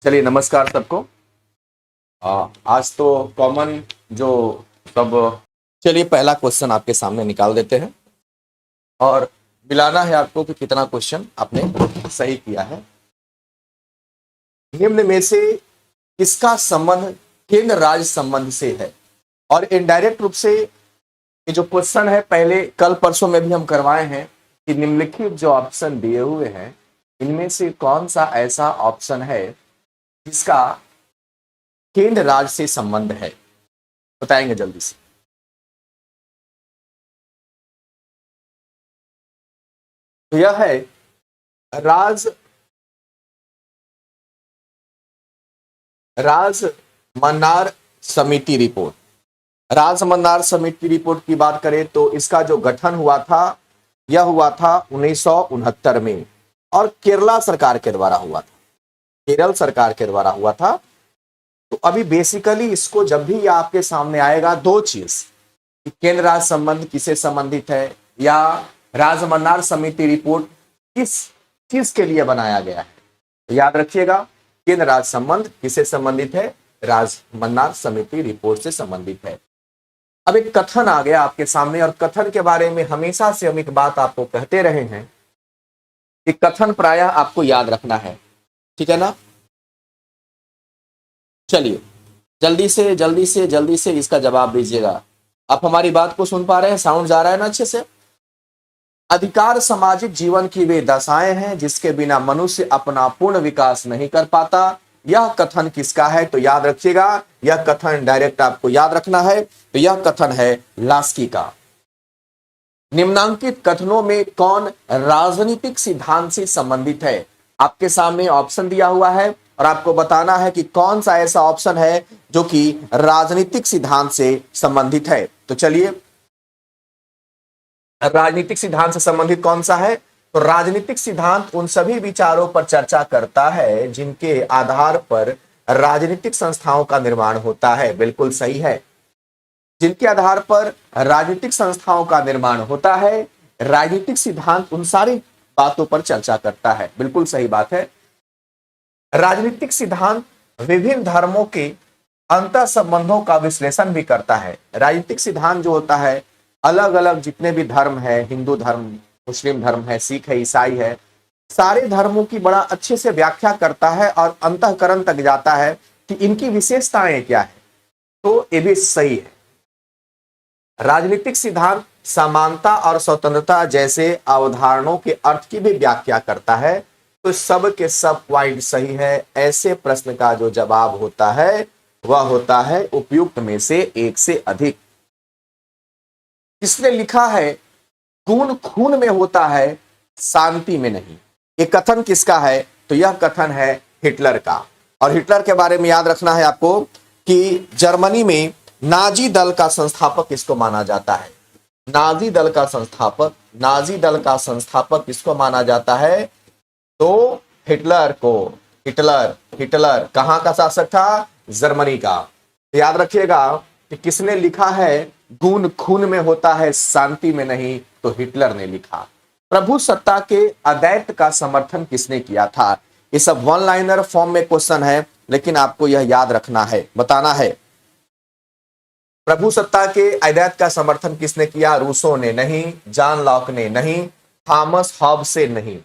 चलिए नमस्कार सबको। आज तो कॉमन जो सब चलिए पहला क्वेश्चन आपके सामने निकाल देते हैं और मिलाना है आपको कि कितना क्वेश्चन आपने सही किया है। निम्न में से किसका संबंध केंद्र राज्य संबंध से है? और इनडायरेक्ट रूप से ये जो क्वेश्चन है पहले कल परसों में भी हम करवाए हैं कि निम्नलिखित जो ऑप्शन दिए हुए हैं इनमें से कौन सा ऐसा ऑप्शन है जिसका केंद्र राज्य से संबंध है, बताएंगे जल्दी से। तो यह है राज मन्नार समिति रिपोर्ट। राज मन्नार समिति रिपोर्ट की बात करें तो इसका जो गठन हुआ था यह हुआ था 1969 में और केरला सरकार के द्वारा हुआ था। केरल सरकार के द्वारा हुआ था। तो अभी बेसिकली इसको जब भी आपके सामने आएगा दो चीज, केंद्र राज्य संबंध किसे संबंधित है या राज मन्नार समिति रिपोर्ट किस चीज के लिए बनाया गया है, तो याद रखिएगा केंद्र राज्य संबंध किसे संबंधित है, राज मन्नार समिति रिपोर्ट से संबंधित है। अब एक कथन आ गया आपके सामने और कथन के बारे में हमेशा से हम एक बात आपको कहते रहे हैं कि कथन प्रायः आपको याद रखना है, ठीक है ना। चलिए जल्दी से इसका जवाब दीजिएगा। आप हमारी बात को सुन पा रहे हैं? साउंड जा रहा है ना अच्छे से? अधिकार सामाजिक जीवन की वे दशाएं हैं जिसके बिना मनुष्य अपना पूर्ण विकास नहीं कर पाता। यह कथन किसका है? तो याद रखिएगा यह कथन डायरेक्ट आपको याद रखना है। तो यह कथन है लास्की का। निम्नांकित कथनों में कौन राजनीतिक सिद्धांत से संबंधित है? आपके सामने ऑप्शन दिया हुआ है और आपको बताना है कि कौन सा ऐसा ऑप्शन है जो कि राजनीतिक सिद्धांत से संबंधित है। तो चलिए राजनीतिक सिद्धांत से संबंधित कौन सा है? तो राजनीतिक सिद्धांत उन सभी विचारों पर चर्चा करता है जिनके आधार पर राजनीतिक संस्थाओं का निर्माण होता है। बिल्कुल सही है, जिनके आधार पर राजनीतिक संस्थाओं का निर्माण होता है। राजनीतिक सिद्धांत उन सारी बातों पर चर्चा करता है। बिल्कुल सही बात है। राजनीतिक सिद्धांत विभिन्न धर्मों के अंतर संबंधों का विश्लेषण भी करता है। राजनीतिक सिद्धांत जो होता है अलग अलग जितने भी धर्म है, हिंदू धर्म, मुस्लिम धर्म है, सिख है, ईसाई है, सारे धर्मों की बड़ा अच्छे से व्याख्या करता है और अंतःकरण तक जाता है कि इनकी विशेषताएं क्या है। तो ये भी सही है। राजनीतिक सिद्धांत समानता और स्वतंत्रता जैसे अवधारणाओं के अर्थ की भी व्याख्या करता है। तो सब के सब पॉइंट सही है। ऐसे प्रश्न का जो जवाब होता है वह होता है उपयुक्त में से एक से अधिक। किसने लिखा है खून खून में होता है शांति में नहीं? ये कथन किसका है? तो यह कथन है हिटलर का। और हिटलर के बारे में याद रखना है आपको कि जर्मनी में नाजी दल का संस्थापक किसको माना जाता है? नाजी दल का संस्थापक किसको माना जाता है? तो हिटलर को। हिटलर कहां का शासक था? जर्मनी का। तो याद रखिएगा कि किसने लिखा है खून खून में होता है शांति में नहीं? तो हिटलर ने लिखा। प्रभु सत्ता के अद्वैत का समर्थन किसने किया था? ये सब वन लाइनर फॉर्म में क्वेश्चन है, लेकिन आपको यह याद रखना है, बताना है। प्रभु सत्ता के अद्वैत का समर्थन किसने किया? रूसो ने नहीं, जॉन लॉक ने नहीं, थॉमस हॉब्स से नहीं।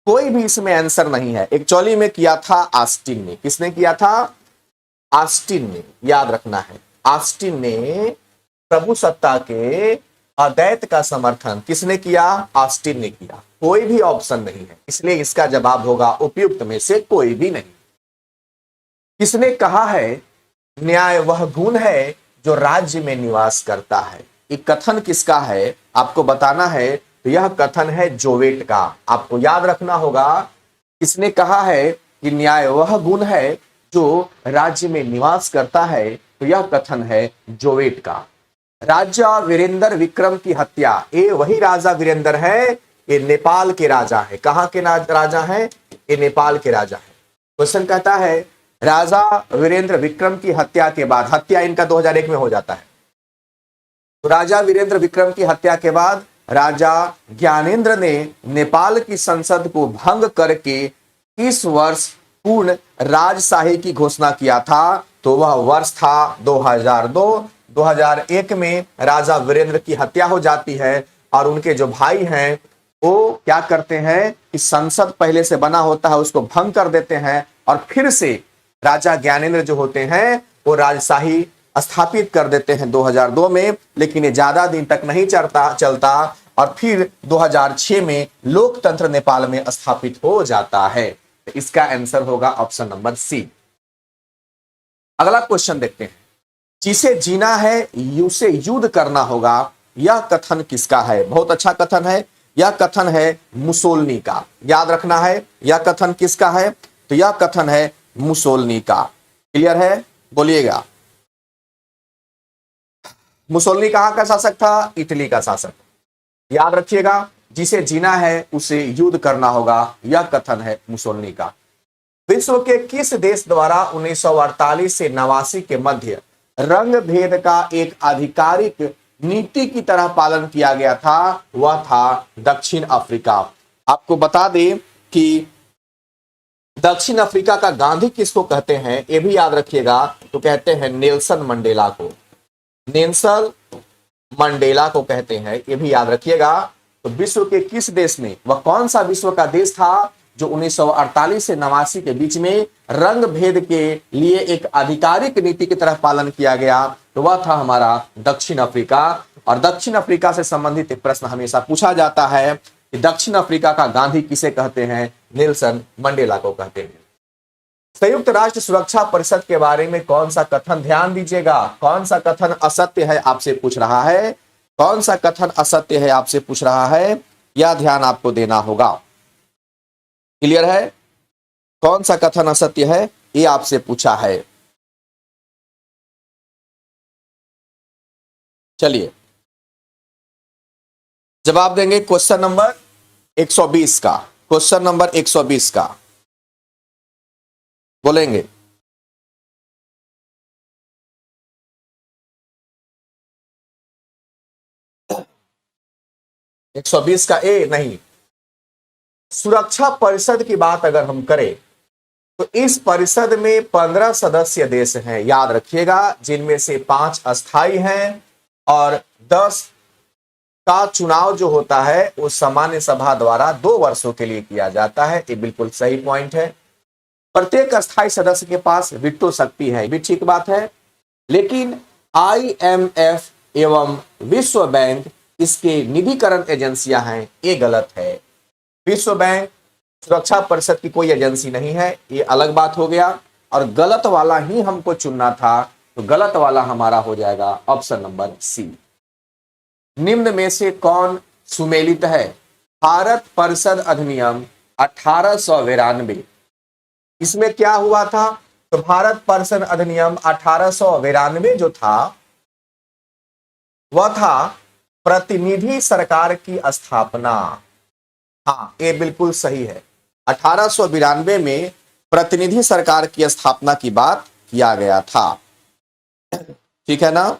कोई भी इसमें आंसर नहीं है। एक्चुअली में किया था ऑस्टिन ने। किसने किया था? ऑस्टिन ने। याद रखना है, ऑस्टिन ने प्रभु सत्ता के अद्वैत का समर्थन किसने किया? ऑस्टिन ने किया। कोई भी ऑप्शन नहीं है, इसलिए इसका जवाब होगा उपयुक्त में से कोई भी नहीं। किसने कहा है न्याय वह गुण है जो राज्य में निवास करता है? ये कथन किसका है आपको बताना है। तो यह कथन है जोवेट का। आपको याद रखना होगा किसने कहा है कि न्याय वह गुण है जो राज्य में निवास करता है। तो यह कथन है जोवेट का। राजा वीरेंद्र विक्रम की हत्या, ये वही राजा वीरेंद्र है, ये नेपाल के राजा है। कहां के राजा है? ये नेपाल के राजा है। क्वेश्चन कहता है राजा वीरेंद्र विक्रम की हत्या के बाद, हत्या इनका 2001 में हो जाता है, तो राजा वीरेंद्र विक्रम की हत्या के बाद राजा ज्ञानेंद्र ने नेपाल की संसद को भंग करके इस वर्ष पूर्ण राजशाही की घोषणा किया था तो वह वर्ष था 2002। 2001 में राजा वीरेंद्र की हत्या हो जाती है और उनके जो भाई हैं वो क्या करते हैं कि संसद पहले से बना होता है उसको भंग कर देते हैं और फिर से राजा ज्ञानेंद्र जो होते हैं वो राजशाही स्थापित कर देते हैं 2002 में। लेकिन ये ज्यादा दिन तक नहीं चलता और फिर 2006 में लोकतंत्र नेपाल में स्थापित हो जाता है। तो इसका आंसर होगा ऑप्शन नंबर सी। अगला क्वेश्चन देखते हैं। जिसे जीना है उसे युद्ध करना होगा, यह कथन किसका है? बहुत अच्छा कथन है, यह कथन है मुसोलिनी का। याद रखना है यह कथन किसका है, तो यह कथन है मुसोलिनी का। क्लियर है? बोलिएगा। मुसोलिनी कहां का शासक था? इटली का शासक। याद रखिएगा, जिसे जीना है उसे युद्ध करना होगा, यह कथन है मुसोलिनी का। विश्व के किस देश द्वारा 1948 से 89 के मध्य रंग भेद का एक आधिकारिक नीति की तरह पालन किया गया था? वह था दक्षिण अफ्रीका। आपको बता दें कि दक्षिण अफ्रीका का गांधी किसको कहते हैं, यह भी याद रखिएगा। तो कहते हैं नेल्सन मंडेला को। नेल्सन मंडेला को कहते हैं, यह भी याद रखिएगा। तो विश्व के किस देश ने, वह कौन सा विश्व का देश था जो 1948 से 89 के बीच में रंग भेद के लिए एक आधिकारिक नीति की तरह पालन किया गया? तो वह था हमारा दक्षिण अफ्रीका। और दक्षिण अफ्रीका से संबंधित एक प्रश्न हमेशा पूछा जाता है कि दक्षिण अफ्रीका का गांधी किसे कहते हैं? नेल्सन मंडेला को कहते हैं। संयुक्त राष्ट्र सुरक्षा परिषद के बारे में कौन सा कथन, ध्यान दीजिएगा, कौन सा कथन असत्य है आपसे पूछ रहा है? कौन सा कथन असत्य है आपसे पूछ रहा है, यह ध्यान आपको देना होगा। क्लियर है? कौन सा कथन असत्य है ये आपसे पूछा है। चलिए जवाब देंगे क्वेश्चन नंबर 120 का। क्वेश्चन नंबर 120 का बोलेंगे। एक 120 का ए नहीं। सुरक्षा परिषद की बात अगर हम करें तो इस परिषद में 15 सदस्य देश हैं, याद रखिएगा, जिनमें से 5 अस्थाई हैं और 10 का चुनाव जो होता है वो सामान्य सभा द्वारा 2 वर्षों के लिए किया जाता है। ये बिल्कुल सही पॉइंट है। प्रत्येक अस्थाई सदस्य के पास वीटो शक्ति है, ये भी ठीक बात है। लेकिन IMF एवं विश्व बैंक इसके निधिकरण एजेंसियां हैं, ये गलत है। विश्व बैंक सुरक्षा परिषद की कोई एजेंसी नहीं है, ये अलग बात हो गया। और गलत वाला ही हमको चुनना था, तो गलत वाला हमारा हो जाएगा ऑप्शन नंबर सी। निम्न में से कौन सुमेलित है? भारत परिषद अधिनियम 1892। इसमें क्या हुआ था? तो भारत परिषद अधिनियम 1892 जो था वह था प्रतिनिधि सरकार की स्थापना। हाँ, ये बिल्कुल सही है। 1892 में प्रतिनिधि सरकार की स्थापना की बात किया गया था। ठीक है ना?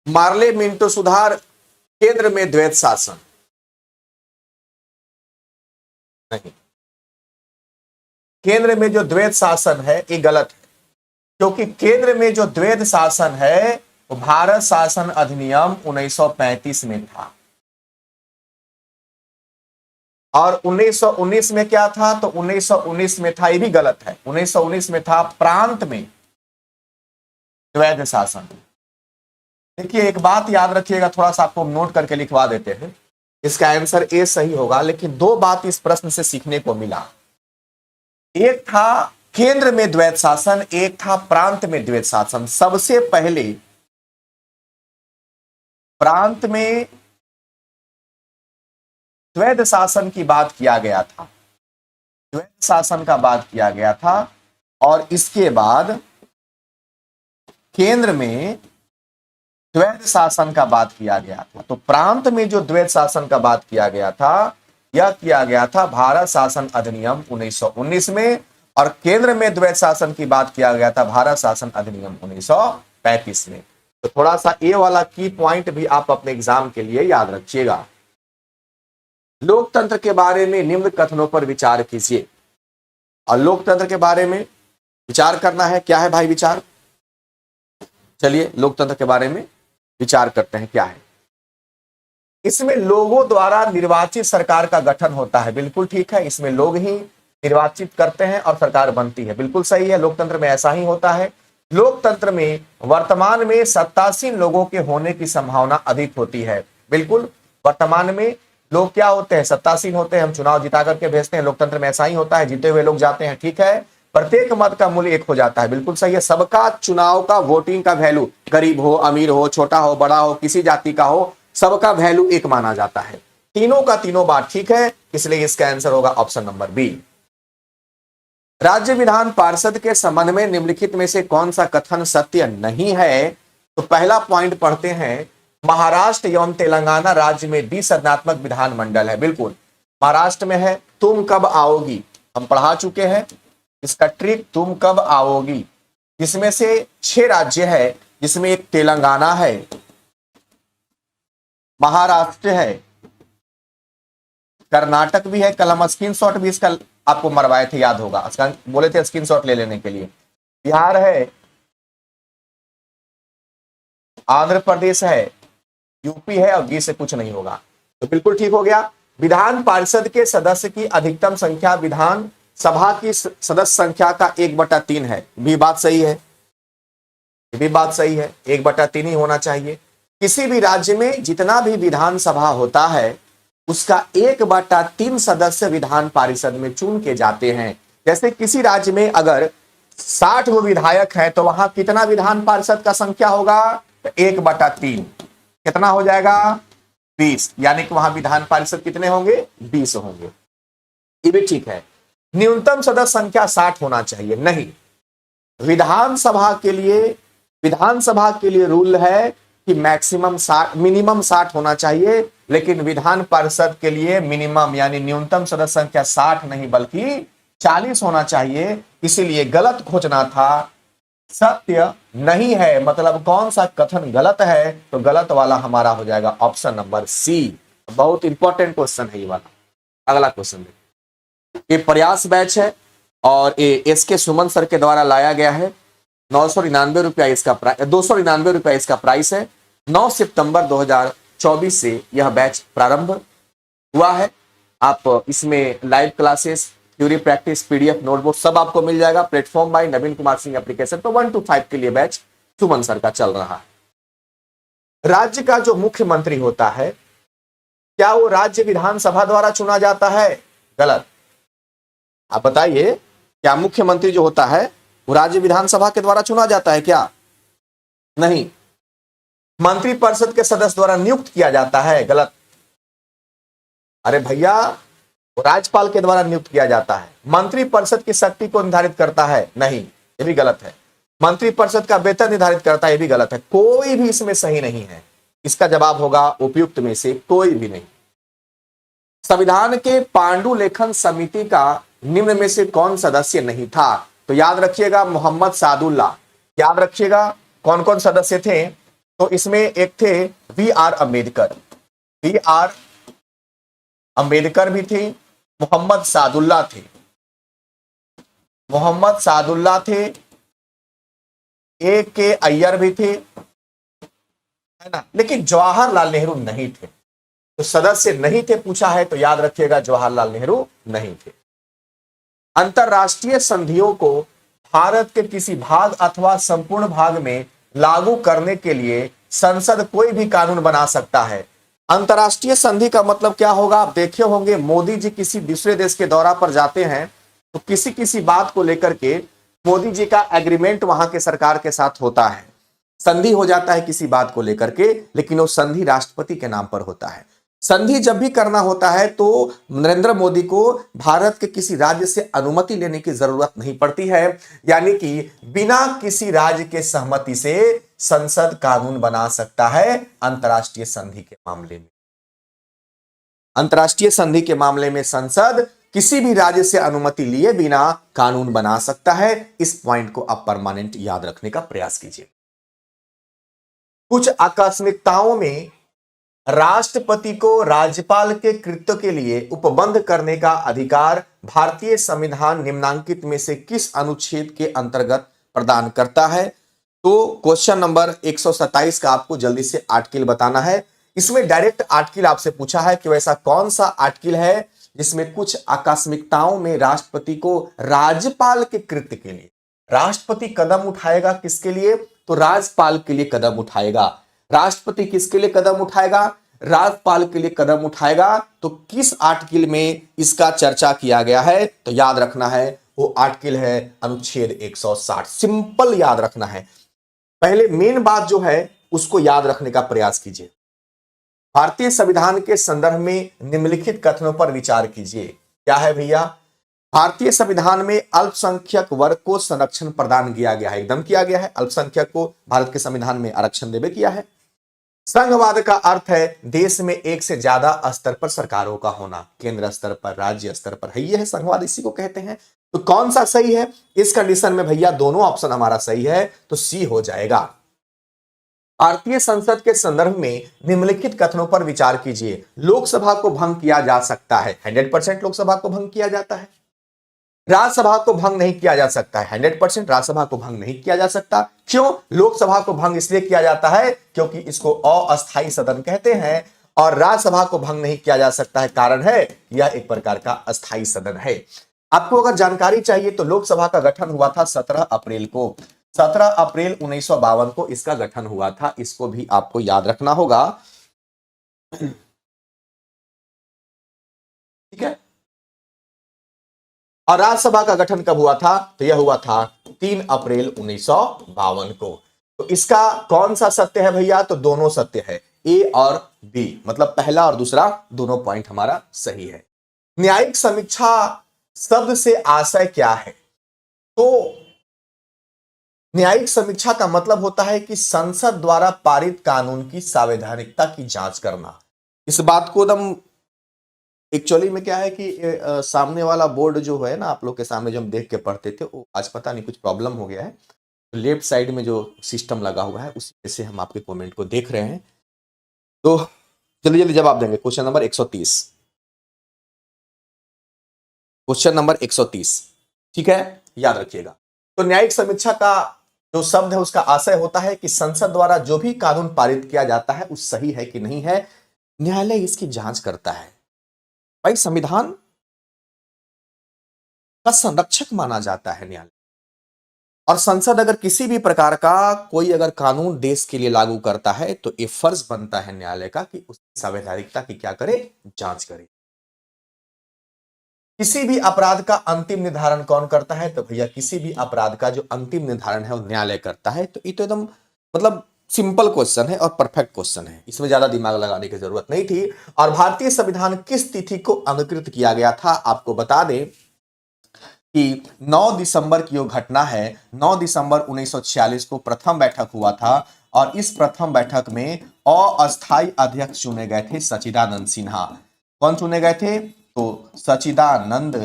मार्ले मिंटो सुधार केंद्र में द्वैत शासन नहीं। केंद्र में जो द्वैत शासन है ये गलत है, क्योंकि केंद्र में जो द्वैत शासन है वो भारत शासन अधिनियम 1935 में था। और 1919 में क्या था? तो 1919 में था, ये भी गलत है। 1919 में था प्रांत में द्वैत शासन। देखिए एक बात याद रखिएगा, थोड़ा सा आपको नोट करके लिखवा देते हैं। इसका आंसर ए सही होगा, लेकिन 2 बात इस प्रश्न से सीखने को मिला। एक था केंद्र में द्वैत शासन, एक था प्रांत में द्वैत शासन। सबसे पहले प्रांत में द्वैत शासन की बात किया गया था, द्वैत शासन का बात किया गया था, और इसके बाद केंद्र में द्वैत शासन का बात किया गया था। तो प्रांत में जो द्वैत शासन का बात किया गया था, यह किया गया था भारत शासन अधिनियम 1919 में, और केंद्र में द्वैत शासन की बात किया गया था भारत शासन अधिनियम 1935 में। तो थोड़ा सा ये वाला की पॉइंट भी आप अपने एग्जाम के लिए याद रखिएगा। लोकतंत्र के बारे में निम्न कथनों पर विचार कीजिए। और लोकतंत्र के बारे में विचार करना है, क्या है भाई विचार? चलिए लोकतंत्र के बारे में विचार करते हैं, क्या है। इसमें लोगों द्वारा निर्वाचित सरकार का गठन होता है, बिल्कुल ठीक है। इसमें लोग ही निर्वाचित करते हैं और सरकार बनती है, बिल्कुल सही है। लोकतंत्र में ऐसा ही होता है। लोकतंत्र में वर्तमान में सत्तासीन लोगों के होने की संभावना अधिक होती है, बिल्कुल। वर्तमान में लोग क्या होते हैं? सत्तासीन होते हैं। हम चुनाव जिता करके भेजते हैं, लोकतंत्र में ऐसा ही होता है, जीते हुए लोग जाते हैं, ठीक है। प्रत्येक मत का मूल्य एक हो जाता है, बिल्कुल सही है। सबका चुनाव का वोटिंग का वैल्यू, गरीब हो, अमीर हो, छोटा हो, बड़ा हो, किसी जाति का हो, सबका वैल्यू एक माना जाता है। तीनों का तीनों बात ठीक है, इसलिए इसका आंसर होगा ऑप्शन नंबर बी। राज्य विधान पार्षद के संबंध में निम्नलिखित में से कौन सा कथन सत्य नहीं है? तो पहला पॉइंट पढ़ते हैं, महाराष्ट्र एवं तेलंगाना राज्य में द्विसदनात्मक विधानमंडल है, बिल्कुल महाराष्ट्र में है। तुम कब आओगी हम पढ़ा चुके हैं, इसका ट्रिक तुम कब आओगी। इसमें से 6 राज्य है, जिसमें एक तेलंगाना है, महाराष्ट्र है, कर्नाटक भी है। कल हम स्क्रीनशॉट भी इसका आपको मरवाए थे, याद होगा, बोले थे स्क्रीनशॉट ले लेने के लिए। बिहार है, आंध्र प्रदेश है, यूपी है, और बी से कुछ नहीं होगा, तो बिल्कुल ठीक हो गया। विधान पार्षद के सदस्य की अधिकतम संख्या विधान सभा की सदस्य संख्या का 1/3 है, भी बात सही है, भी बात सही है, 1/3 ही होना चाहिए। किसी भी राज्य में जितना भी विधानसभा होता है उसका 1/3 सदस्य विधान पार्षद में चुन के जाते हैं। जैसे किसी राज्य में अगर 60 वो विधायक है तो वहां कितना विधान पार्षद का संख्या होगा? तो 1/3 कितना हो जाएगा? 20, यानी कि वहां विधान पार्षद कितने होंगे? 20 होंगे, ये भी ठीक है। न्यूनतम सदस्य संख्या 60 होना चाहिए, नहीं, विधानसभा के लिए रूल है कि मैक्सिमम 60, मिनिमम 60 होना चाहिए, लेकिन विधान पार्षद के लिए मिनिमम यानी न्यूनतम सदस्य संख्या 60 नहीं बल्कि 40 होना चाहिए। इसीलिए गलत खोजना था, सत्य नहीं है। मतलब कौन सा कथन गलत है? तो गलत वाला हमारा हो जाएगा ऑप्शन नंबर सी। बहुत इंपॉर्टेंट क्वेश्चन है ये वाला। अगला क्वेश्चन ये प्रयास बैच है और ये एसके सुमन सर के द्वारा लाया गया है। 999 रुपया इसका प्राइस, 299 रुपया इसका प्राइस है। 9 सितंबर 2024 से यह बैच प्रारंभ हुआ है। आप इसमें live classes, theory practice, PDF, notebook सब आपको मिल जाएगा। प्लेटफॉर्म बाय नवीन कुमार सिंह एप्लीकेशन। तो 1 to 5 के लिए बैच सुमन सर का चल रहा है। राज्य का जो मुख्यमंत्री होता है, क्या वो राज्य विधानसभा द्वारा चुना जाता है? गलत। आप बताइए, क्या मुख्यमंत्री जो होता है वो राज्य विधानसभा के द्वारा चुना जाता है क्या? नहीं, मंत्रिपरिषद के सदस्य द्वारा नियुक्त किया जाता है। गलत। अरे भैया, राज्यपाल के द्वारा नियुक्त किया जाता है। मंत्रिपरिषद की शक्ति को निर्धारित करता है? नहीं, ये भी गलत है। मंत्रिपरिषद का वेतन निर्धारित करता है? ये भी गलत है। कोई भी इसमें सही नहीं है। इसका जवाब होगा उपयुक्त में से कोई भी नहीं। संविधान के पांडुलेखन समिति का निम्न में से कौन सदस्य नहीं था? तो याद रखिएगा, मोहम्मद सादुल्ला। याद रखिएगा कौन कौन सदस्य थे। तो इसमें एक थे वी.आर. अम्बेडकर, वी.आर. अम्बेडकर भी थे, मोहम्मद सादुल्ला थे, मोहम्मद सादुल्ला थे, ए.के. अय्यर भी थे, है ना, लेकिन जवाहरलाल नेहरू नहीं थे। तो सदस्य नहीं थे पूछा है तो याद रखिएगा जवाहरलाल नेहरू नहीं थे। अंतरराष्ट्रीय संधियों को भारत के किसी भाग अथवा संपूर्ण भाग में लागू करने के लिए संसद कोई भी कानून बना सकता है। अंतरराष्ट्रीय संधि का मतलब क्या होगा? आप देखे होंगे, मोदी जी किसी दूसरे देश के दौरा पर जाते हैं तो किसी किसी बात को लेकर के मोदी जी का एग्रीमेंट वहां के सरकार के साथ होता है, संधि हो जाता है किसी बात को लेकर के, लेकिन वो संधि राष्ट्रपति के नाम पर होता है। संधि जब भी करना होता है तो नरेंद्र मोदी को भारत के किसी राज्य से अनुमति लेने की जरूरत नहीं पड़ती है, यानी कि बिना किसी राज्य के सहमति से संसद कानून बना सकता है अंतरराष्ट्रीय संधि के मामले में। अंतरराष्ट्रीय संधि के मामले में संसद किसी भी राज्य से अनुमति लिए बिना कानून बना सकता है। इस पॉइंट को आप परमानेंट याद रखने का प्रयास कीजिए। कुछ आकस्मिकताओं में राष्ट्रपति को राज्यपाल के कृत्य के लिए उपबंध करने का अधिकार भारतीय संविधान निम्नांकित में से किस अनुच्छेद के अंतर्गत प्रदान करता है? तो क्वेश्चन नंबर 127 का आपको जल्दी से आर्टिकल बताना है। इसमें डायरेक्ट आर्टिकल आपसे पूछा है कि वैसा कौन सा आर्टिकल है जिसमें कुछ आकस्मिकताओं में राष्ट्रपति को राज्यपाल के कृत्य के लिए, राष्ट्रपति कदम उठाएगा किसके लिए? तो राज्यपाल के लिए कदम उठाएगा। राष्ट्रपति किसके लिए कदम उठाएगा? राज्यपाल के लिए कदम उठाएगा। तो किस आर्टिकल में इसका चर्चा किया गया है? तो याद रखना है, वो आर्टिकल है अनुच्छेद 160। सिंपल याद रखना है। पहले मेन बात जो है उसको याद रखने का प्रयास कीजिए। भारतीय संविधान के संदर्भ में निम्नलिखित कथनों पर विचार कीजिए। क्या है भैया? भारतीय संविधान में अल्पसंख्यक वर्ग को संरक्षण प्रदान किया गया है, एकदम किया गया है। अल्पसंख्यक को भारत के संविधान में आरक्षण देवे किया है। संघवाद का अर्थ है देश में एक से ज्यादा स्तर पर सरकारों का होना, केंद्र स्तर पर, राज्य स्तर पर है, ये है संघवाद, इसी को कहते हैं। तो कौन सा सही है इस कंडीशन में भैया? दोनों ऑप्शन हमारा सही है, तो सी हो जाएगा। भारतीय संसद के संदर्भ में निम्नलिखित कथनों पर विचार कीजिए। लोकसभा को भंग किया जा सकता है, 100% लोकसभा को भंग किया जाता है। राज्यसभा को भंग नहीं किया जा सकता है, 100% राज्यसभा को भंग नहीं किया जा सकता। क्यों? लोकसभा को भंग इसलिए किया जाता है क्योंकि इसको अस्थायी सदन कहते हैं, और राज्यसभा को भंग नहीं किया जा सकता है, कारण है यह एक प्रकार का अस्थायी सदन है। आपको अगर जानकारी चाहिए तो लोकसभा का गठन हुआ था 17 अप्रैल को, 17 अप्रैल 1952 को इसका गठन हुआ था। इसको भी आपको याद रखना होगा, ठीक है। और राज्यसभा का गठन कब हुआ था? तो यह हुआ था 3 अप्रैल 1952 को। तो इसका कौन सा सत्य है भैया? तो दोनों सत्य है, ए और बी, मतलब पहला और दूसरा दोनों पॉइंट हमारा सही है। न्यायिक समीक्षा शब्द से आशय क्या है? तो न्यायिक समीक्षा का मतलब होता है कि संसद द्वारा पारित कानून की संवैधानिकता की जांच करना। इस बात को एकदम एक्चुअली में क्या है कि सामने वाला बोर्ड जो है ना, आप लोग के सामने जो हम देख के पढ़ते थे, वो आज पता नहीं कुछ प्रॉब्लम हो गया है। तो लेफ्ट साइड में जो सिस्टम लगा हुआ है उसी से हम आपके कमेंट को देख रहे हैं। तो जल्दी जल्दी जवाब देंगे। क्वेश्चन नंबर 130, क्वेश्चन नंबर 130, ठीक है, याद रखिएगा। तो न्यायिक समीक्षा का जो शब्द है उसका आशय होता है कि संसद द्वारा जो भी कानून पारित किया जाता है उस सही है कि नहीं है, न्यायालय इसकी जांच करता है। भाई संविधान का संरक्षक माना जाता है न्यायालय, और संसद अगर किसी भी प्रकार का कोई अगर कानून देश के लिए लागू करता है तो ये फर्ज बनता है न्यायालय का कि उसकी संवैधानिकता की क्या करे? जांच करे। किसी भी अपराध का अंतिम निर्धारण कौन करता है? तो भैया किसी भी अपराध का जो अंतिम निर्धारण है वो न्यायालय करता है। तो ये तो एकदम मतलब सिंपल क्वेश्चन है और परफेक्ट क्वेश्चन है, इसमें ज्यादा दिमाग लगाने की जरूरत नहीं थी। और भारतीय संविधान किस तिथि को अंगीकृत किया गया था? आपको बता दें कि 9 दिसंबर की जो घटना है, 9 दिसंबर 1946 को प्रथम बैठक हुआ था, और इस प्रथम बैठक में अस्थायी अध्यक्ष चुने गए थे सच्चिदानंद सिन्हा। कौन चुने गए थे? तो सच्चिदानंद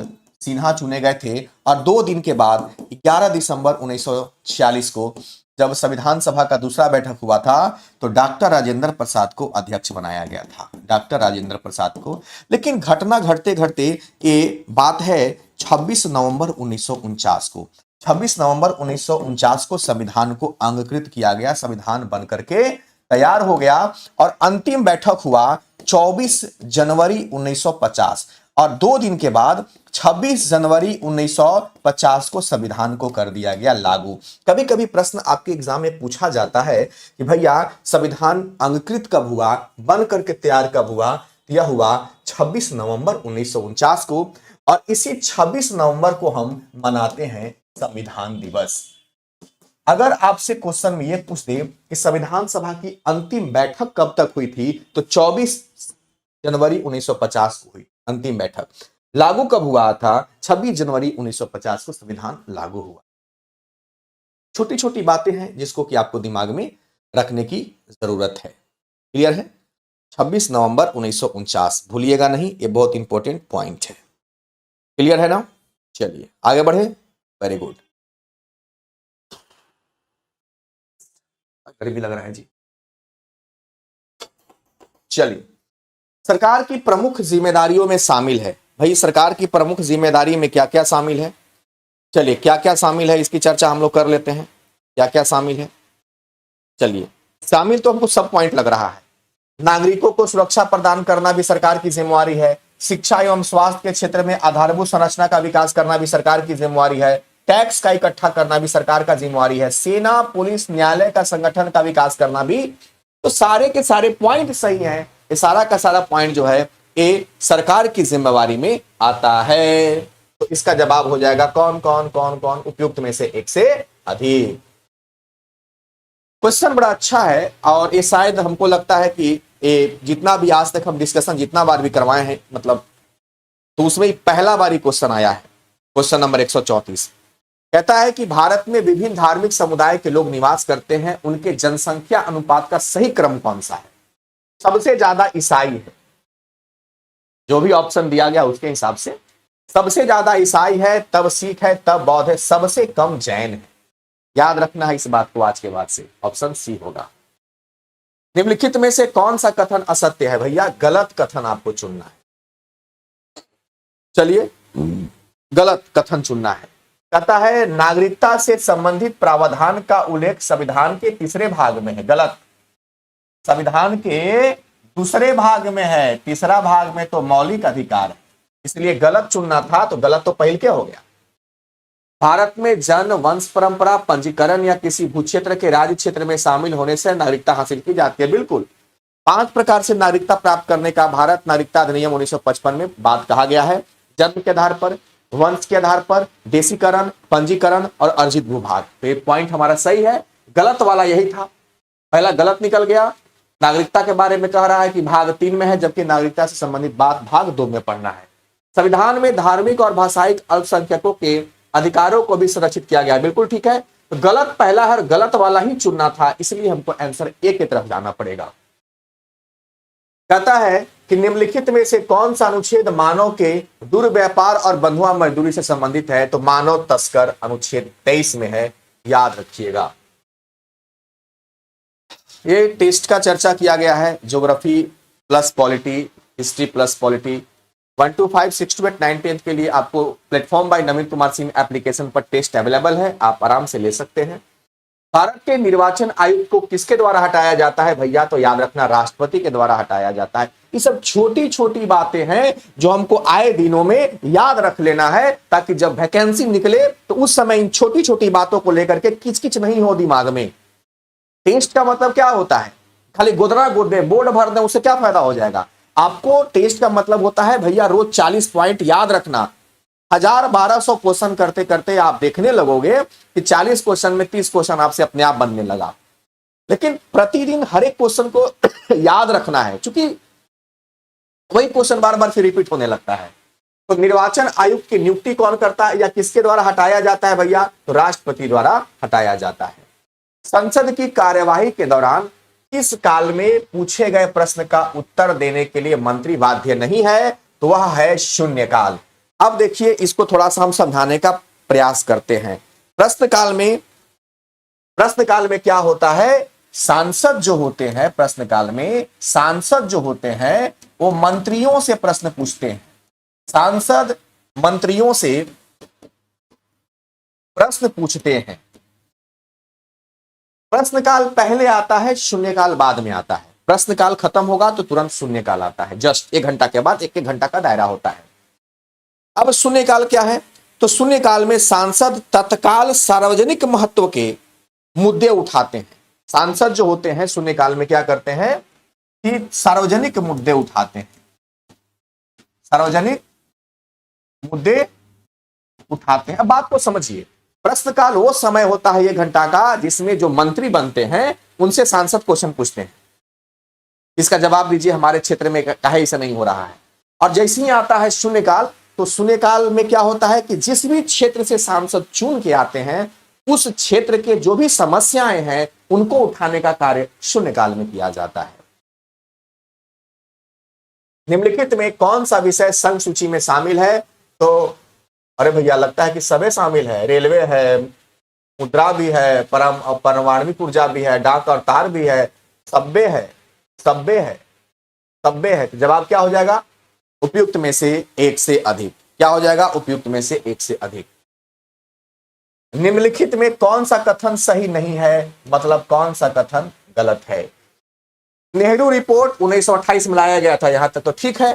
सिन्हा चुने गए थे। और 2 दिन के बाद 11 दिसंबर 1946 को जब संविधान सभा का दूसरा बैठक हुआ था तो डॉक्टर राजेंद्र प्रसाद को अध्यक्ष बनाया गया था, डॉक्टर राजेंद्र प्रसाद को। लेकिन घटना घटते घटते ये बात है 26 नवंबर 1949 को, 26 नवंबर 1949 को संविधान को अंगीकृत किया गया, संविधान बनकर के तैयार हो गया। और अंतिम बैठक हुआ 24 जनवरी 1950, और 2 दिन के बाद 26 जनवरी 1950 को संविधान को कर दिया गया लागू। कभी कभी प्रश्न आपके एग्जाम में पूछा जाता है कि भैया संविधान अंगीकृत कब हुआ, बन करके तैयार कब हुआ? यह हुआ 26 नवंबर 1949 को, और इसी 26 नवंबर को हम मनाते हैं संविधान दिवस। अगर आपसे क्वेश्चन में यह पूछ दे कि संविधान सभा की अंतिम बैठक कब तक हुई थी, तो 24 जनवरी 1950 को हुई अंतिम बैठक। लागू कब हुआ था? 26 जनवरी 1950 को संविधान लागू हुआ। छोटी छोटी बातें हैं जिसको कि आपको दिमाग में रखने की जरूरत है। क्लियर है? 26 नवंबर 1949 भूलिएगा नहीं, ये बहुत इंपॉर्टेंट पॉइंट है। क्लियर है ना? चलिए आगे बढ़े। Very good. गरीबी लग रहा है जी। चलिए, सरकार की प्रमुख जिम्मेदारियों में शामिल है। भाई सरकार की प्रमुख जिम्मेदारी में क्या क्या शामिल है? चलिए क्या क्या शामिल है इसकी चर्चा हम लोग कर लेते हैं। क्या क्या शामिल है? चलिए, शामिल तो हमको सब पॉइंट लग रहा है। नागरिकों को सुरक्षा प्रदान करना भी सरकार की जिम्मेवारी है। शिक्षा एवं स्वास्थ्य के क्षेत्र में आधारभूत संरचना का विकास करना भी सरकार की जिम्मेवारी है। टैक्स का इकट्ठा करना भी सरकार का जिम्मेवारी है। सेना, पुलिस, न्यायालय का संगठन का विकास करना भी। तो सारे के सारे पॉइंट सही हैं। ये सारा का सारा पॉइंट जो है ये सरकार की जिम्मेवारी में आता है। तो इसका जवाब हो जाएगा कौन कौन कौन कौन, उपयुक्त में से एक से अधिक। क्वेश्चन बड़ा अच्छा है और ये शायद हमको लगता है कि ये जितना भी आज तक हम डिस्कशन जितना बार भी करवाए हैं मतलब, तो उसमें पहला बार ही क्वेश्चन आया है। क्वेश्चन नंबर 134 कहता है कि भारत में विभिन्न धार्मिक समुदाय के लोग निवास करते हैं, उनके जनसंख्या अनुपात का सही क्रम कौन सा है? सबसे ज्यादा ईसाई है, जो भी ऑप्शन दिया गया उसके हिसाब से सबसे ज्यादा ईसाई है, तब सिख है, तब बौद्ध है, सबसे कम जैन है। याद रखना है इस बात को आज के बाद से, ऑप्शन सी होगा। निम्नलिखित में से कौन सा कथन असत्य है? भैया गलत कथन आपको चुनना है। चलिए गलत कथन चुनना है। कहता है नागरिकता से संबंधित प्रावधान का उल्लेख संविधान के तीसरे भाग में है। गलत, संविधान के दूसरे भाग में है, तीसरा भाग में तो मौलिक अधिकार है, इसलिए गलत चुनना था। तो गलत तो पहले क्या हो गया। भारत में जन्म, वंश परंपरा, पंजीकरण या किसी भूक्षेत्र के राज्य क्षेत्र में शामिल होने से नागरिकता हासिल की जाती है। बिल्कुल, 5 प्रकार से नागरिकता प्राप्त करने का भारत नागरिकता अधिनियम 1955 में बात कहा गया है। जन्म के आधार पर, वंश के आधार पर, देशीकरण, पंजीकरण और अर्जित भूभाग। तो ये पॉइंट हमारा सही है। गलत वाला यही था, पहला गलत निकल गया। नागरिकता के बारे में कह रहा है कि भाग 3 में है, जबकि नागरिकता से संबंधित बात भाग 2 में पढ़ना है। संविधान में धार्मिक और भाषाई अल्पसंख्यकों के अधिकारों को भी संरक्षित किया गया। बिल्कुल ठीक है। तो गलत पहला है, गलत वाला ही चुनना था, इसलिए हमको आंसर ए की तरफ जाना पड़ेगा। कहता है कि निम्नलिखित में से कौन सा अनुच्छेद मानव के दुर्व्यापार और बंधुआ मजदूरी से संबंधित है? तो मानव तस्कर अनुच्छेद 23 में है, याद रखिएगा। ये टेस्ट का चर्चा किया गया है, geography plus polity, history plus polity. 1 to 5, 6 to 8, 9, 10 के लिए आपको प्लेटफॉर्म बाय नवीन कुमार सिंह एप्लीकेशन पर टेस्ट अवेलेबल है, आप आराम से ले सकते हैं। भारत के निर्वाचन आयुक्त को किसके द्वारा हटाया जाता है? भैया तो याद रखना राष्ट्रपति के द्वारा हटाया जाता है। ये सब छोटी छोटी बातें हैं जो हमको आए दिनों में याद रख लेना है, ताकि जब वैकेंसी निकले तो उस समय इन छोटी छोटी बातों को लेकर के किचकिच नहीं हो दिमाग में। टेस्ट का मतलब क्या होता है? खाली गोदना गोद दे, बोर्ड भर दे, उससे क्या फायदा हो जाएगा? आपको टेस्ट का मतलब होता है भैया रोज 40 पॉइंट याद रखना। 1000-1200 क्वेश्चन करते करते आप देखने लगोगे कि 40 क्वेश्चन में 30 क्वेश्चन आपसे अपने आप बनने लगा। लेकिन प्रतिदिन हर एक क्वेश्चन को याद रखना है, क्योंकि वही क्वेश्चन बार बार फिर रिपीट होने लगता है। तो निर्वाचन आयुक्त की नियुक्ति कौन करता है या किसके द्वारा हटाया जाता है भैया? तो राष्ट्रपति द्वारा हटाया जाता है। संसद की कार्यवाही के दौरान किस काल में पूछे गए प्रश्न का उत्तर देने के लिए मंत्री बाध्य नहीं है? तो वह है शून्यकाल। अब देखिए इसको थोड़ा सा हम समझाने का प्रयास करते हैं। प्रश्नकाल में क्या होता है? सांसद जो होते हैं, प्रश्नकाल में सांसद जो होते हैं वो मंत्रियों से प्रश्न पूछते हैं। सांसद मंत्रियों से प्रश्न पूछते हैं। प्रश्नकाल पहले आता है, शून्यकाल बाद में आता है। प्रश्नकाल खत्म होगा तो तुरंत शून्यकाल आता है। जस्ट 1 घंटा के बाद 1-1 घंटा का दायरा होता है। अब शून्यकाल क्या है? तो शून्यकाल में सांसद तत्काल सार्वजनिक महत्व के मुद्दे उठाते हैं। सांसद जो होते हैं शून्यकाल में क्या करते हैं कि सार्वजनिक मुद्दे उठाते हैं। सार्वजनिक मुद्दे उठाते हैं। अब बात को समझिए, प्रश्नकाल वो समय होता है 1 घंटा का जिसमें जो मंत्री बनते हैं उनसे सांसद क्वेश्चन पूछते हैं, इसका जवाब दीजिए हमारे क्षेत्र में काहे ऐसा नहीं हो रहा है। और जैसे ही आता है शून्यकाल, तो शून्यकाल में क्या होता है कि जिस भी क्षेत्र से सांसद चुन के आते हैं उस क्षेत्र के जो भी समस्याएं हैं उनको उठाने का कार्य शून्यकाल में किया जाता है। निम्नलिखित में कौन सा विषय संघ सूची में शामिल है? तो अरे भैया लगता है कि सबे शामिल है, रेलवे है, मुद्रा भी है, परमाणु ऊर्जा भी है, डाक और तार भी है, सब्बे है, सब्बे है, सब्बे है। तो जवाब क्या हो जाएगा? उपयुक्त में से एक से अधिक। क्या हो जाएगा? उपयुक्त में से एक से अधिक। निम्नलिखित में कौन सा कथन सही नहीं है, मतलब कौन सा कथन गलत है? नेहरू रिपोर्ट 1928 में लाया गया था, यहां तक तो ठीक है।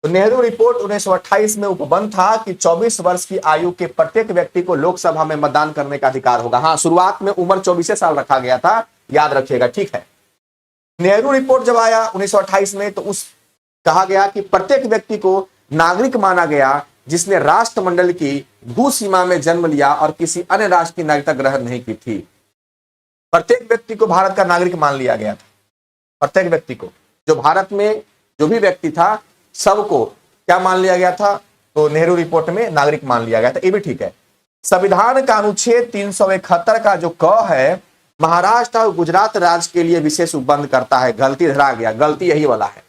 तो नेहरू रिपोर्ट 1928 में उपबंध था कि 24 वर्ष की आयु के प्रत्येक व्यक्ति को लोकसभा में मतदान करने का अधिकार होगा। हाँ, शुरुआत में उम्र 24 साल रखा गया था, याद रखिएगा, ठीक है। नेहरू रिपोर्ट जब आया 1928 में तो उस कहा गया कि प्रत्येक व्यक्ति को नागरिक माना गया जिसने राष्ट्रमंडल की भू सीमा में जन्म लिया और किसी अन्य राष्ट्र की नागरिकता ग्रहण नहीं की थी। प्रत्येक व्यक्ति को भारत का नागरिक मान लिया गया था। प्रत्येक व्यक्ति को, जो भारत में जो भी व्यक्ति था सबको क्या मान लिया गया था? तो नेहरू रिपोर्ट में नागरिक मान लिया गया था, ये भी ठीक है। संविधान का अनुच्छेद 371 का जो क है, महाराष्ट्र और गुजरात राज्य के लिए विशेष उपबंध करता है। गलती धरा गया, गलती यही वाला है,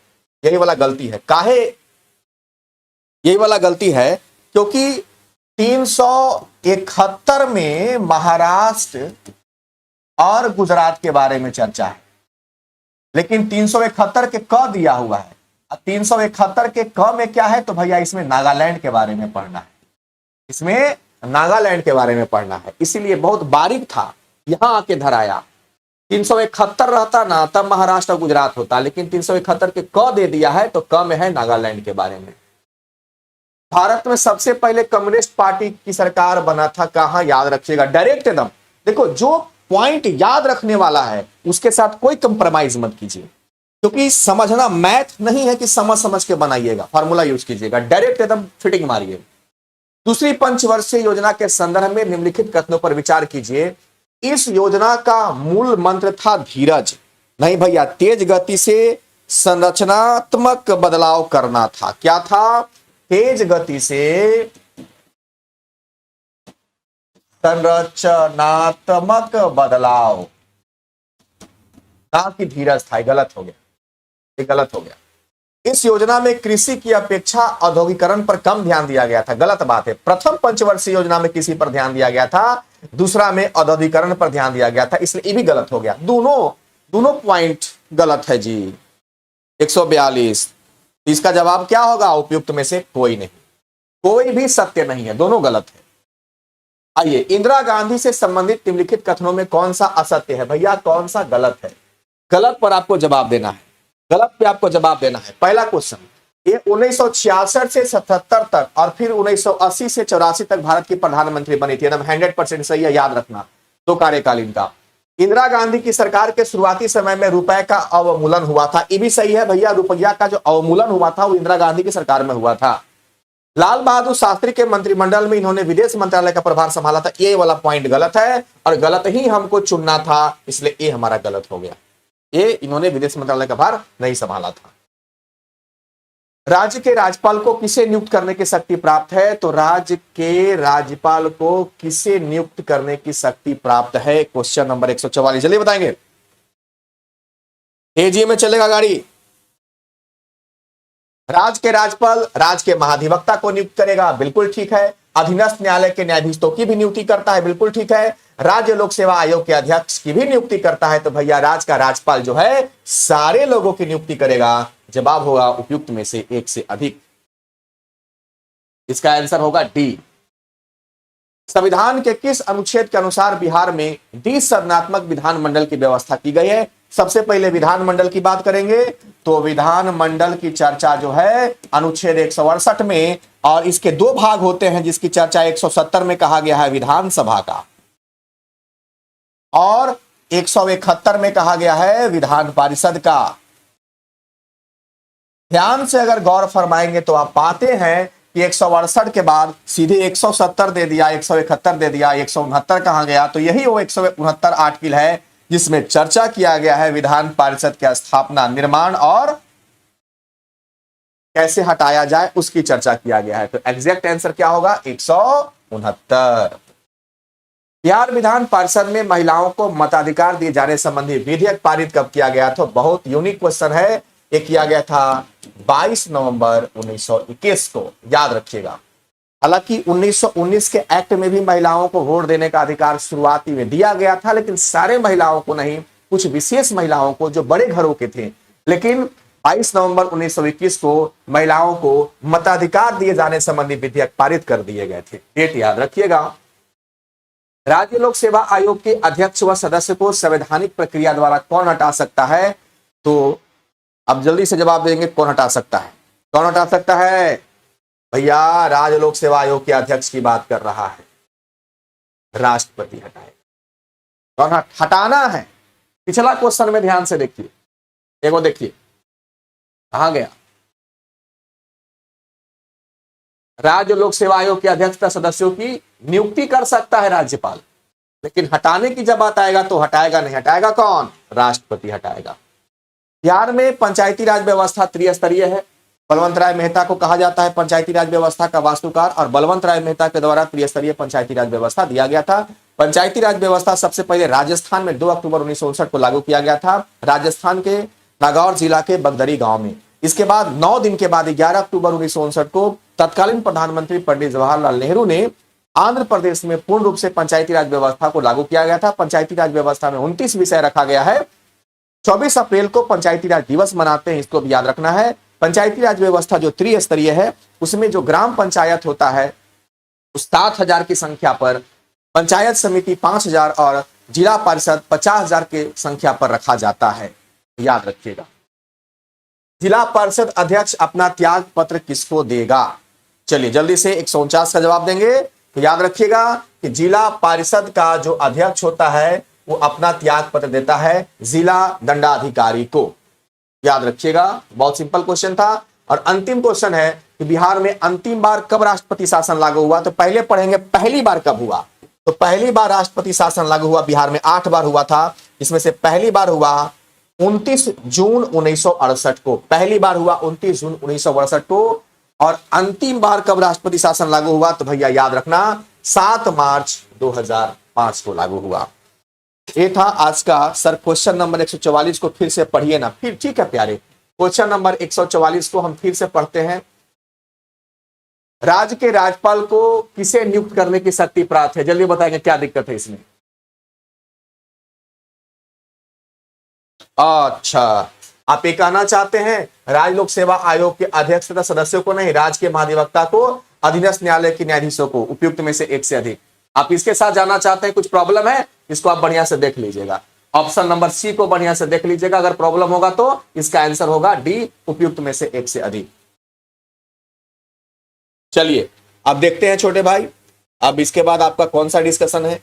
यही वाला गलती है। काहे यही वाला गलती है? क्योंकि 371 में महाराष्ट्र और गुजरात के बारे में चर्चा है, लेकिन 371 के क दिया हुआ है। 371 के क में क्या है? तो भैया इसमें नागालैंड के बारे में पढ़ना है, इसमें नागालैंड के बारे में पढ़ना है, इसीलिए बहुत बारीक था, यहां आके धराया। 371 रहता ना तब महाराष्ट्र और गुजरात होता, लेकिन 371 के क दे दिया है तो क में है नागालैंड के बारे में। भारत में सबसे पहले कम्युनिस्ट पार्टी की सरकार बना था कहां? याद रखिएगा, डायरेक्ट एकदम। देखो, जो पॉइंट याद रखने वाला है उसके साथ कोई कंप्रोमाइज मत कीजिए, क्योंकि समझना मैथ नहीं है कि समझ समझ के बनाइएगा, फॉर्मूला यूज कीजिएगा, डायरेक्ट एकदम फिटिंग मारिए। दूसरी पंचवर्षीय योजना के संदर्भ में निम्नलिखित कथनों पर विचार कीजिए। इस योजना का मूल मंत्र था धीरज, नहीं भैया, तेज गति से संरचनात्मक बदलाव करना था। क्या था? तेज गति से संरचनात्मक बदलाव, ना कि धीरज था। गलत हो गया, ये गलत हो गया। इस योजना में कृषि की अपेक्षा औद्योगिकरण पर कम ध्यान दिया गया था। गलत बात है। प्रथम पंचवर्षीय योजना में कृषि पर ध्यान दिया गया था, दूसरा में औद्योगिकरण पर ध्यान दिया गया था, इसलिए ये भी गलत हो गया। दोनों पॉइंट गलत है जी। 142, इसका जवाब क्या होगा? उपयुक्त में से कोई नहीं, कोई भी सत्य नहीं है, दोनों गलत है। आइए, इंदिरा गांधी से संबंधित निम्नलिखित कथनों में कौन सा असत्य है? भैया कौन सा गलत है? गलत पर आपको जवाब देना है, गलत पे आपको जवाब देना है। पहला क्वेश्चन, ये 1966 से 77 तक और फिर 1980 से 84 तक भारत की प्रधानमंत्री बनी थी, एकदम 100% सही है, याद रखना। दो कार्यकाल इनका। इंदिरा गांधी की सरकार के शुरुआती समय में रुपए का अवमूल्यन हुआ था, ये भी सही है भैया। रुपया का जो अवमूल्यन हुआ था वो इंदिरा गांधी की सरकार में हुआ था। लाल बहादुर शास्त्री के मंत्रिमंडल में इन्होंने विदेश मंत्रालय का प्रभार संभाला था, ये वाला पॉइंट गलत है और गलत ही हमको चुनना था, इसलिए ये हमारा गलत हो गया। ये इन्होंने विदेश मंत्रालय का भार नहीं संभाला था। राज्य के राज्यपाल को किसे नियुक्त करने की शक्ति प्राप्त है? तो राज्य के राज्यपाल को किसे नियुक्त करने की शक्ति प्राप्त है? क्वेश्चन नंबर 144, चलिए बताएंगे। तेजी में चलेगा गाड़ी। राज्य के राज्यपाल राज्य के महाधिवक्ता को नियुक्त करेगा, बिल्कुल ठीक है। अधीनस्थ न्यायालय के न्यायाधीशों की भी नियुक्ति करता है, बिल्कुल ठीक है। राज्य लोक सेवा आयोग के अध्यक्ष की भी नियुक्ति करता है। तो भैया राज्य का राज्यपाल जो है सारे लोगों की नियुक्ति करेगा। जवाब होगा उपयुक्त में से एक से अधिक। इसका आंसर होगा डी। संविधान के किस अनुच्छेद के अनुसार बिहार में द्विसदनात्मक विधानमंडल की व्यवस्था की गई है? सबसे पहले विधानमंडल की बात करेंगे तो विधानमंडल की चर्चा जो है अनुच्छेद 168 में, और इसके दो भाग होते हैं जिसकी चर्चा 170 में कहा गया है विधानसभा का, और 171 में कहा गया है विधान परिषद का। ध्यान से अगर गौर फरमाएंगे तो आप पाते हैं कि 168 के बाद सीधे 170 दे दिया, 171 दे दिया, 169 कहां गया? तो यही वो 169 आर्टिकल है जिसमें चर्चा किया गया है विधान परिषद की स्थापना, निर्माण और कैसे हटाया जाए उसकी चर्चा किया गया है। तो एग्जैक्ट आंसर क्या होगा? 169। बिहार विधान परिषद में महिलाओं को मताधिकार दिए जाने संबंधी विधेयक पारित कब किया गया? तो बहुत यूनिक क्वेश्चन है। ये किया गया था 22 नवंबर 1921 को, याद रखिएगा। हालांकि 1919 के एक्ट में भी महिलाओं को वोट देने का अधिकार शुरुआती में दिया गया था, लेकिन सारे महिलाओं को नहीं, कुछ विशेष महिलाओं को जो बड़े घरों के थे। लेकिन 22 नवंबर 1921 को महिलाओं को मताधिकार दिए जाने संबंधी विधेयक पारित कर दिए गए थे। डेट याद रखिएगा। राज्य लोक सेवा आयोग के अध्यक्ष व सदस्य को संवैधानिक प्रक्रिया द्वारा कौन हटा सकता है? तो अब जल्दी से जवाब देंगे, कौन हटा सकता है? कौन हटा सकता है भैया? राज्य लोक सेवा आयोग के अध्यक्ष की बात कर रहा है, राष्ट्रपति हटाए। कौन हटाना है? पिछला क्वेश्चन में ध्यान से देखिए, एगो देखिए कहां गया। राज्य लोक सेवा आयोग के अध्यक्ष सदस्यों की नियुक्ति कर सकता है राज्यपाल, लेकिन हटाने की जब बात आएगा तो हटाएगा नहीं। हटाएगा कौन? राष्ट्रपति हटाएगा। बिहार में पंचायती राज व्यवस्था त्रिस्तरीय है। बलवंत राय मेहता को कहा जाता है पंचायती राज व्यवस्था का वास्तुकार, और बलवंत राय मेहता के द्वारा त्रिस्तरीय पंचायती राज व्यवस्था दिया गया था। पंचायती राज व्यवस्था सबसे पहले राजस्थान में 2 अक्टूबर 1959 को लागू किया गया था, राजस्थान के नागौर जिला के बगदरी गांव में। इसके बाद 9 दिन के बाद 11 अक्टूबर 1959 को तत्कालीन प्रधानमंत्री पंडित जवाहरलाल नेहरू ने आंध्र प्रदेश में पूर्ण रूप से पंचायती राज व्यवस्था को लागू किया गया था। पंचायती राज व्यवस्था में 29 विषय रखा गया है। 24 अप्रैल को पंचायती राज दिवस मनाते हैं, इसको भी याद रखना है। पंचायती राज व्यवस्था जो त्रिस्तरीय है, उसमें जो ग्राम पंचायत होता है उस 7,000 की संख्या पर, पंचायत समिति 5,000 और जिला परिषद 50,000 के संख्या पर रखा जाता है, याद रखिएगा। जिला परिषद अध्यक्ष अपना त्याग पत्र किसको देगा? चलिए जल्दी से 149 का जवाब देंगे। तो याद रखिएगा कि जिला परिषद का जो अध्यक्ष होता है वो अपना त्याग पत्र देता है जिला दंडाधिकारी को, याद रखिएगा। बहुत सिंपल क्वेश्चन था। और अंतिम क्वेश्चन है कि बिहार में अंतिम बार कब राष्ट्रपति शासन लागू हुआ? तो पहले पढ़ेंगे पहली बार कब हुआ। तो पहली बार राष्ट्रपति शासन लागू हुआ बिहार में 8 बार हुआ था, इसमें से पहली बार हुआ 29 जून 1968 को। पहली बार हुआ 29 जून 1968 को। और अंतिम बार कब राष्ट्रपति शासन लागू हुआ? तो भैया याद रखना 7 मार्च 2005 को लागू हुआ। ये था आज का सर क्वेश्चन नंबर 144 को फिर से पढ़िए ना, फिर ठीक है प्यारे। क्वेश्चन नंबर 144 को हम फिर से पढ़ते हैं। राज्य के राज्यपाल को किसे नियुक्त करने की शक्ति प्राप्त है? जल्दी बताएंगे क्या दिक्कत है इसमें। अच्छा, आप ये कहना चाहते हैं राज्य लोक सेवा आयोग के अध्यक्ष तथा सदस्यों को नहीं, राज्य के महाधिवक्ता को, अधीनस्थ न्यायालय के न्यायाधीशों को, उपयुक्त में से एक से अधिक। आप इसके साथ जाना चाहते हैं, कुछ प्रॉब्लम है, इसको आप बढ़िया से देख लीजिएगा। ऑप्शन नंबर सी को बढ़िया से देख लीजिएगा। अगर प्रॉब्लम होगा तो इसका आंसर होगा डी, उपयुक्त में से एक से अधिक। चलिए अब देखते हैं छोटे भाई, अब इसके बाद आपका कौन सा डिस्कशन है।